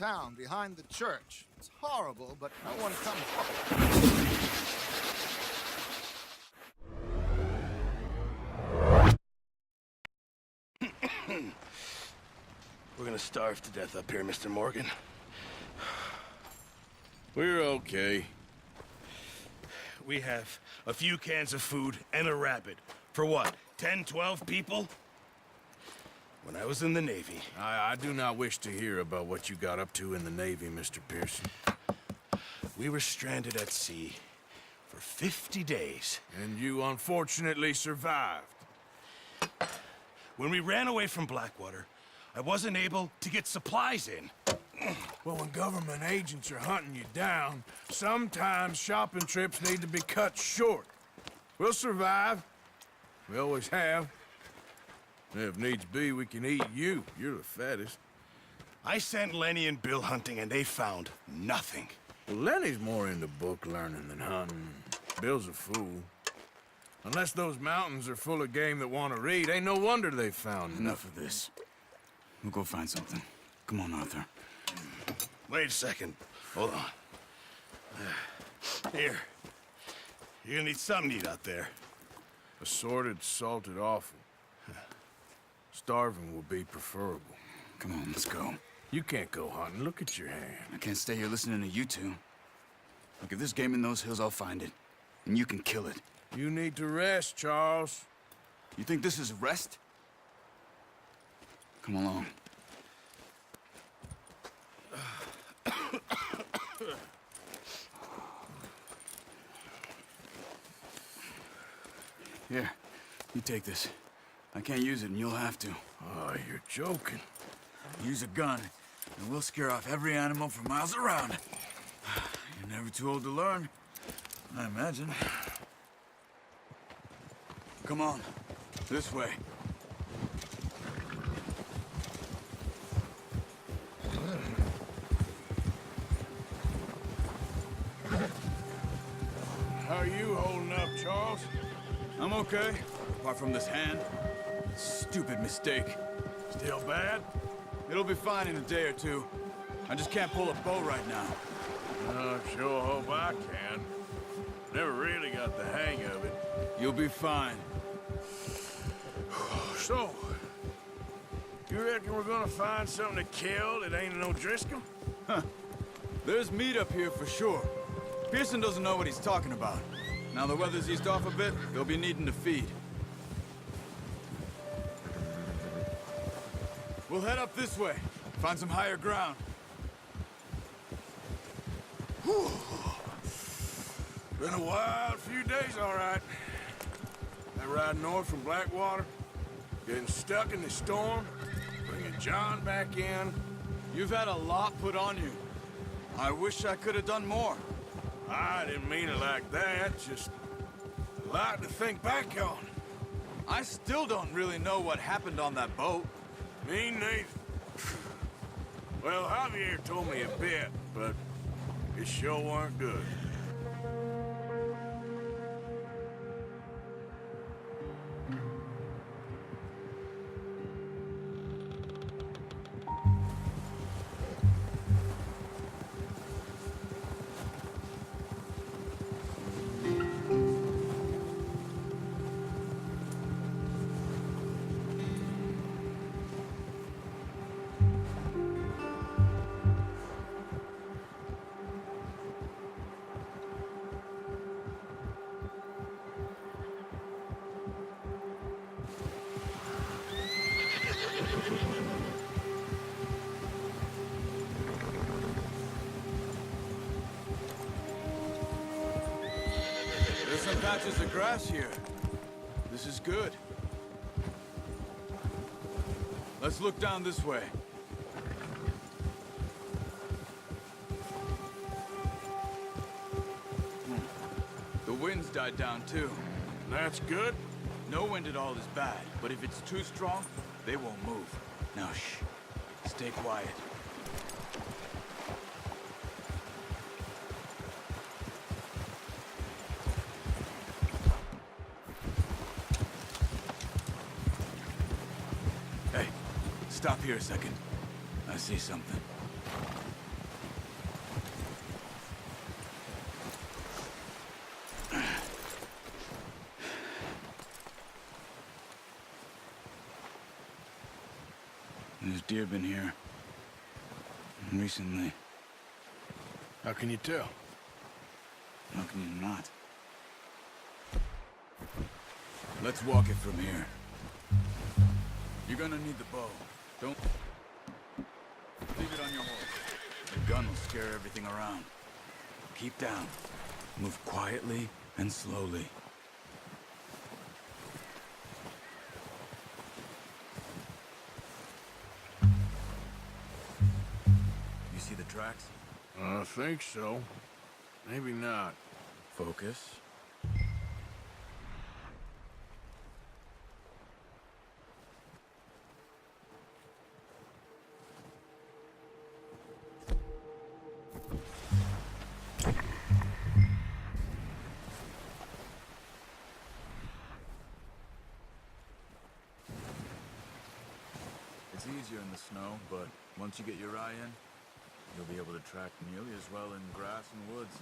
town behind the church. It's horrible, but no one comes home. We're gonna starve to death up here, Mr. Morgan. We're okay. We have a few cans of food and a rabbit. For what, 10, 12 people? When I was in the Navy... I do not wish to hear about what you got up to in the Navy, Mr. Pearson. We were stranded at sea for 50 days. And you unfortunately survived. When we ran away from Blackwater, I wasn't able to get supplies in. Well, when government agents are hunting you down, sometimes shopping trips need to be cut short. We'll survive. We always have. If needs be, we can eat you. You're the fattest. I sent Lenny and Bill hunting, and they found nothing. Well, Lenny's more into book learning than hunting. Bill's a fool. Unless those mountains are full of game that want to read, ain't no wonder they found Enough of this. We'll go find something. Come on, Arthur. Wait a second. Hold on. Here. You're gonna need something to eat out there. Assorted, salted offal. Starving will be preferable. Come on, let's go. You can't go hunting. Look at your hand. I can't stay here listening to you two. Look, if there's game in those hills, I'll find it. And you can kill it. You need to rest, Charles. You think this is rest? Come along. Here, you take this. I can't use it, and you'll have to. Oh, you're joking. Use a gun, and we'll scare off every animal for miles around. You're never too old to learn, I imagine. Come on, this way. How are you holding up, Charles? I'm okay, apart from this hand. Stupid mistake. Still bad? It'll be fine in a day or two. I just can't pull a bow right now. I sure hope I can. Never really got the hang of it. You'll be fine. So, you reckon we're gonna find something to kill that ain't no Driscoll? There's meat up here for sure. Pearson doesn't know what he's talking about. Now the weather's eased off a bit, they'll be needing to feed. We'll head up this way, find some higher ground. Whew. Been a wild few days, all right. That ride north from Blackwater, getting stuck in the storm, bringing John back in. You've had a lot put on you. I wish I could have done more. I didn't mean it like that, just a lot to think back on. I still don't really know what happened on that boat. Me neither. Well, Javier told me a bit, but it sure weren't good. There's some patches of grass here. This is good. Let's look down this way. The wind's died down too. That's good. No wind at all is bad, but if it's too strong, they won't move. Now shh. Stay quiet. Hey, stop here a second. I see something. deer been here? Recently. How can you tell? How can you not? Let's walk it from here. You're gonna need the bow. Don't... leave it on your horse. The gun will scare everything around. Keep down. Move quietly and slowly. You see the tracks? I think so. Maybe not. Focus. It's easier in the snow, but once you get your eye in, you'll be able to track nearly as well in grass and woods.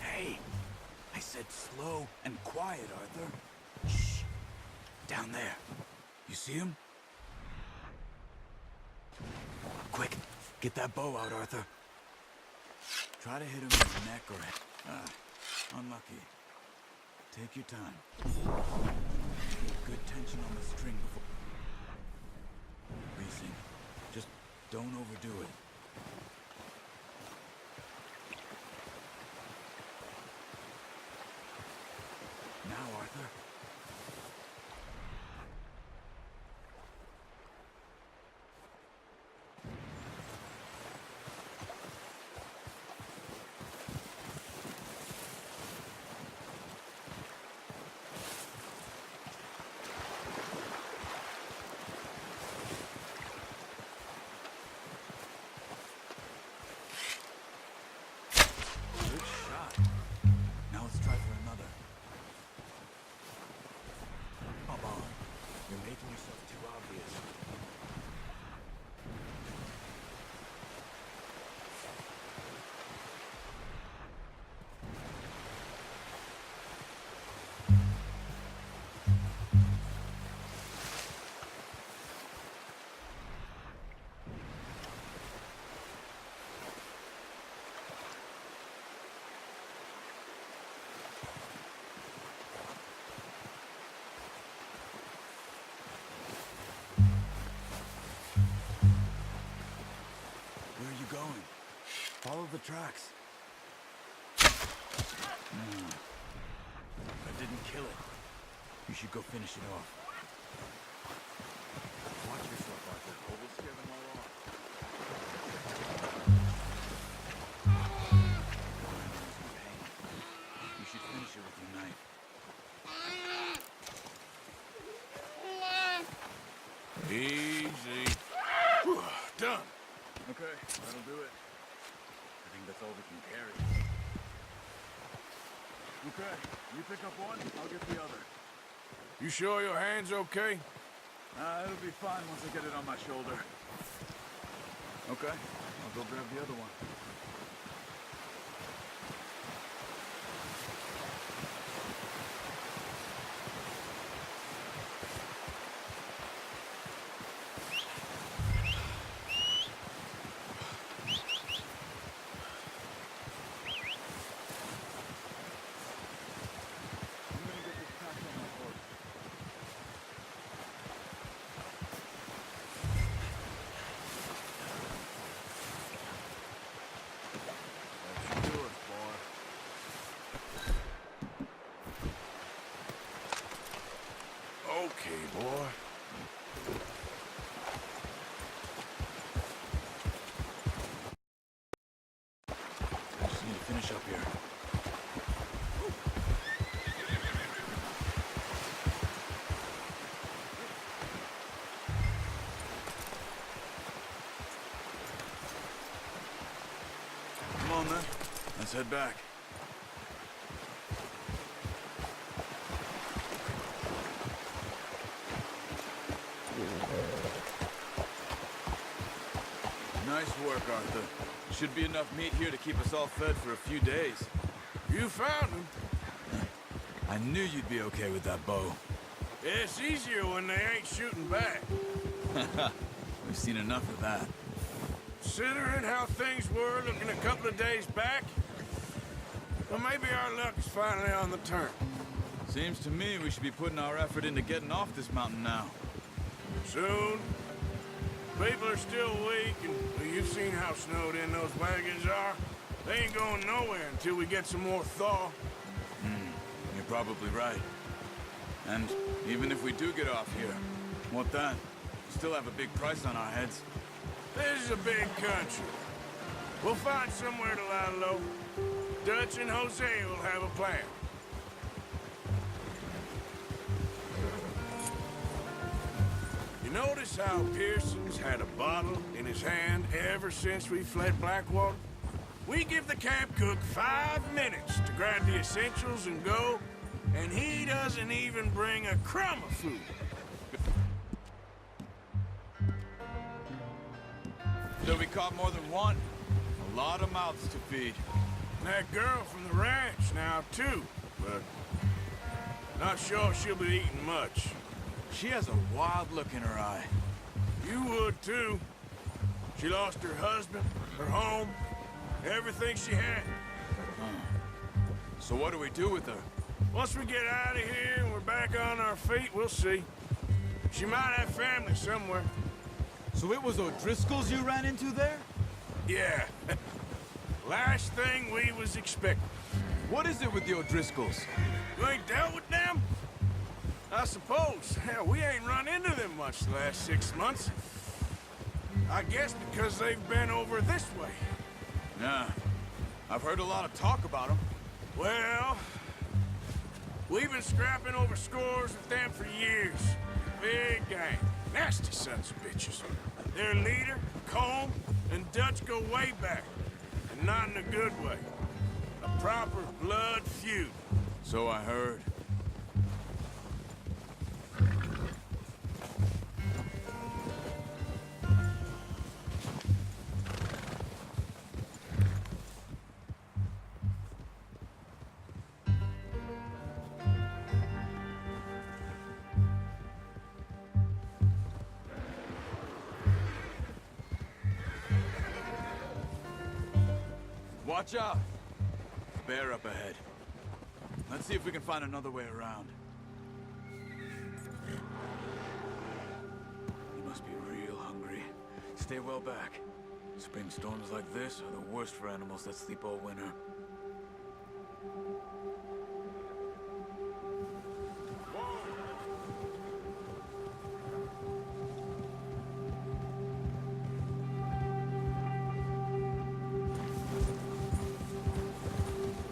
Hey, I said slow and quiet, Arthur. Shh. Down there. You see him? Quick, get that bow out, Arthur. Try to hit him in the neck or head. Unlucky. Take your time. Keep good tension on the string before releasing. Just don't overdo it. Now, Arthur. Good shot. Now let's try for another. Come on. You're making yourself too obvious. Where are you going? Follow the tracks. I didn't kill it. You should go finish it off. Watch yourself, Arthur, or we'll scare them all off. Animals in pain. You should finish it with your knife. Easy. Whew, done. Okay, that'll do it. I think that's all we can carry. Okay, you pick up one, I'll get the other. You sure your hand's okay? It'll be fine once I get it on my shoulder. Okay, I'll go grab the other one. I'm gonna get this pack on my horse. Let's head back. Nice work, Arthur. Should be enough meat here to keep us all fed for a few days. You found him. I knew you'd be okay with that bow. It's easier when they ain't shooting back. We've seen enough of that. Considering how things were looking a couple of days back, well, maybe our luck is finally on the turn. Seems to me we should be putting our effort into getting off this mountain now. Soon. People are still weak, and well, you've seen how snowed in those wagons are. They ain't going nowhere until we get some more thaw. You're probably right. And even if we do get off here, what then? We still have a big price on our heads. This is a big country. We'll find somewhere to lie low. Dutch and Jose will have a plan. You notice how Pearson's had a bottle in his hand ever since we fled Blackwater? We give the camp cook 5 minutes to grab the essentials and go, and he doesn't even bring a crumb of food. So we caught more than one. A lot of mouths to feed. And that girl from the ranch now, too, but not sure she'll be eating much. She has a wild look in her eye. You would, too. She lost her husband, her home, everything she had. So what do we do with her? Once we get out of here and we're back on our feet, we'll see. She might have family somewhere. So it was O'Driscoll's you ran into there? Yeah. Last thing we was expecting. What is it with the O'Driscolls? You ain't dealt with them? I suppose. Hell, we ain't run into them much the last 6 months. I guess because they've been over this way. Yeah. I've heard a lot of talk about them. Well, we've been scrapping over scores with them for years. Big gang. Nasty sons of bitches. Their leader, Colm, and Dutch go way back. And not in a good way. A proper blood feud. So I heard. Watch out! Bear up ahead. Let's see if we can find another way around. You must be real hungry. Stay well back. Spring storms like this are the worst for animals that sleep all winter.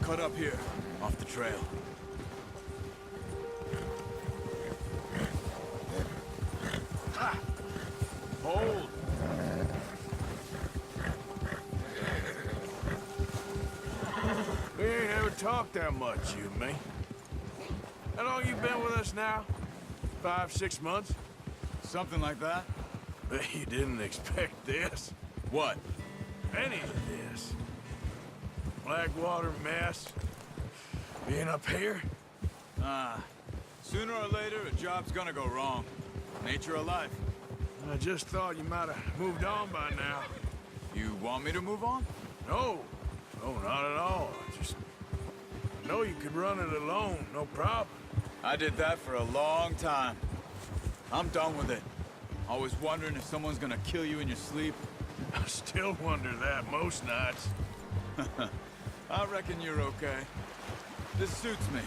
Cut up here, off the trail. Ha! Hold! We ain't ever talked that much, you and me. How long you been with us now? 5, 6 months? Something like that? You didn't expect this. What? Any of this. Blackwater mess. Being up here? Sooner or later, a job's gonna go wrong. Nature of life. I just thought you might have moved on by now. You want me to move on? No. No, not at all. I know you could run it alone, no problem. I did that for a long time. I'm done with it. Always wondering if someone's gonna kill you in your sleep. I still wonder that most nights. I reckon you're okay. This suits me.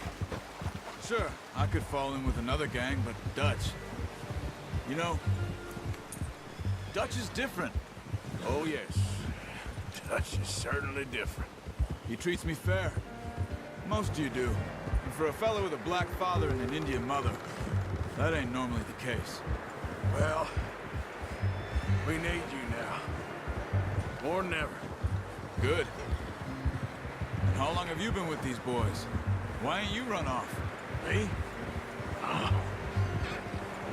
Sure, I could fall in with another gang, but Dutch... You know, Dutch is different. Oh, yes. Dutch is certainly different. He treats me fair. Most of you do. And for a fellow with a black father and an Indian mother, that ain't normally the case. Well, we need you now. More than ever. Good. How long have you been with these boys? Why ain't you run off? Me?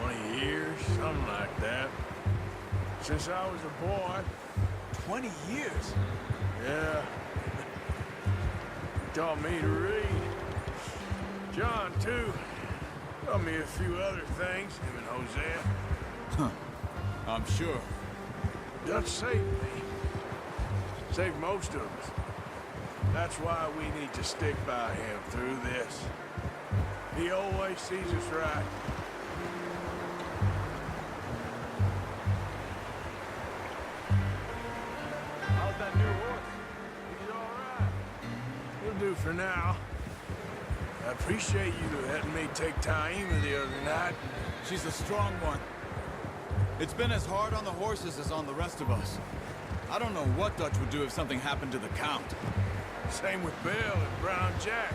20 years, something like that. Since I was a boy. 20 years? Yeah. He taught me to read. John, too. Taught me a few other things, him and Hosea. I'm sure. Dutch saved me. Saved most of us. That's why we need to stick by him through this. He always sees us right. How's that new horse? He's all right. He'll do for now. I appreciate you letting me take Taima the other night. She's a strong one. It's been as hard on the horses as on the rest of us. I don't know what Dutch would do if something happened to the Count. Same with Bill and Brown Jack.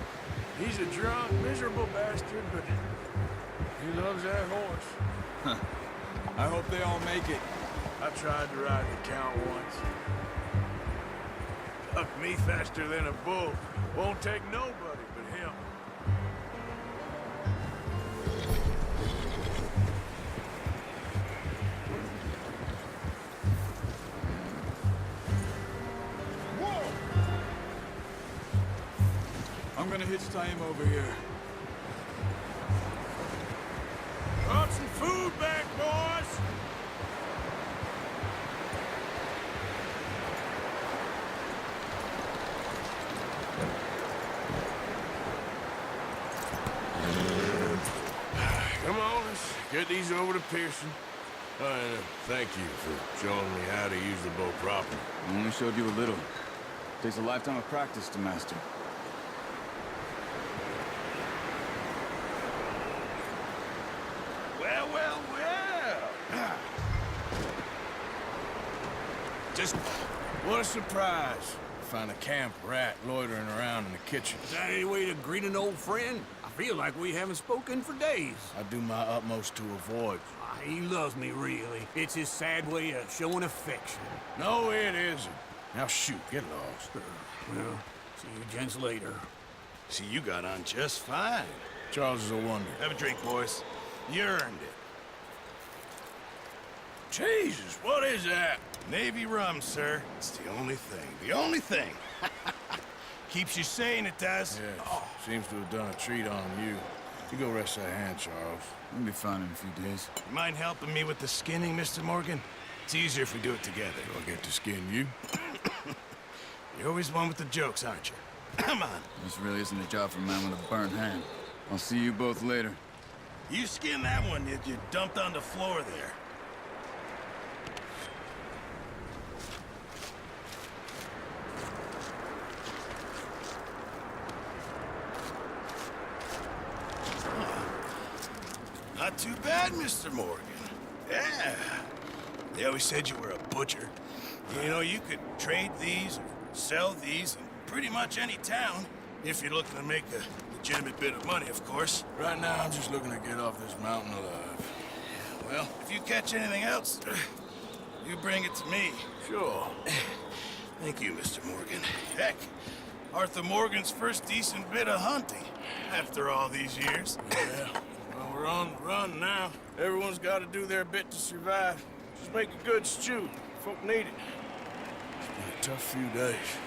He's a drunk, miserable bastard, but he loves that horse. I hope they all make it. I tried to ride the Count once. Bucked me faster than a bull. Won't take nobody but him. I'm gonna hitch Taima over here. Brought some food back, boys! Come on, let's get these over to Pearson. And thank you for showing me how to use the bow properly. I only showed you a little. Takes a lifetime of practice to master. Well, well, well. Just What a surprise. Find a camp rat loitering around in the kitchen. Is that any way to greet an old friend? I feel like we haven't spoken for days. I do my utmost to avoid. He loves me, really. It's his sad way of showing affection. No, it isn't. Now shoot, get lost. Well, see you gents later. see, you got on just fine. Charles is a wonder. Have a drink, boys. You earned it. Jesus, what is that? Navy rum, sir. It's the only thing. The only thing. Keeps you sane, it does. Yeah, seems to have done a treat on you. You go rest that hand, Charles. We'll be fine in a few days. You mind helping me with the skinning, Mr. Morgan? It's easier if we do it together. Do I get to skin you? You're always one with the jokes, aren't you? Come on. This really isn't a job for a man with a burnt hand. I'll see you both later. You skin that one that you dumped on the floor there. Not too bad, Mr. Morgan. Yeah. They always said you were a butcher. You know, you could trade these or sell these in pretty much any town if you're looking to make a legitimate bit of money, of course. Right now, I'm just looking to get off this mountain alive. Well, if you catch anything else, you bring it to me. Sure. Thank you, Mr. Morgan. Heck, Arthur Morgan's first decent bit of hunting after all these years. Yeah. Well, we're on the run now. Everyone's got to do their bit to survive. Just make a good stew. Folk need it. It's been a tough few days.